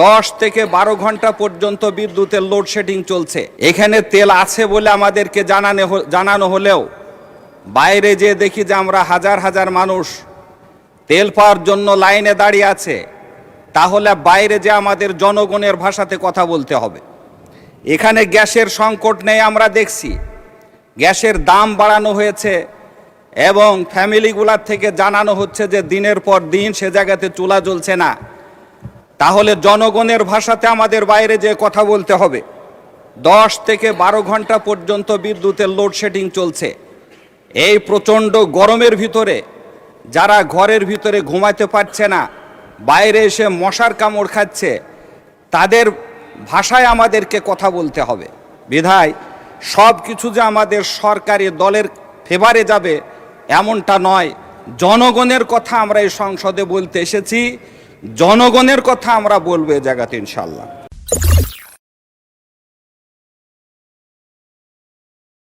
10 থেকে 12 ঘন্টা পর্যন্ত বিদ্যুতের লোডশেডিং চলছে। এখানে তেল আছে বলে আমাদেরকে জানানো হলেও বাইরে যে দেখি যে আমরা হাজার হাজার মানুষ তেল পাওয়ার জন্য লাইনে দাঁড়িয়ে আছে। তাহলে বাইরে যে আমাদের জনগণের ভাষাতে কথা বলতে হবে। এখানে গ্যাসের সংকট নেই, আমরা দেখছি গ্যাসের দাম বাড়ানো হয়েছে এবং ফ্যামিলিগুলার থেকে জানানো হচ্ছে যে দিনের পর দিন সে জায়গাতে চুলা জ্বলছে না। তাহলে জনগণের ভাষাতে আমাদের বাইরে যে কথা বলতে হবে। 10 থেকে 12 ঘন্টা পর্যন্ত বিদ্যুতের লোডশেডিং চলছে। এই প্রচণ্ড গরমের ভিতরে যারা ঘরের ভিতরে ঘুমাতে পারছে না, বাইরে এসে মশার কামড় খাচ্ছে, তাদের ভাষায় আমাদেরকে কথা বলতে হবে। বিধায় সব কিছু যে আমাদের সরকারি দলের ফেভারে যাবে এমনটা নয়। জনগণের কথা আমরা এই সংসদে বলতে এসেছি, জনগণের কথা আমরা বলবো এ জায়গাতে ইনশাআল্লাহ।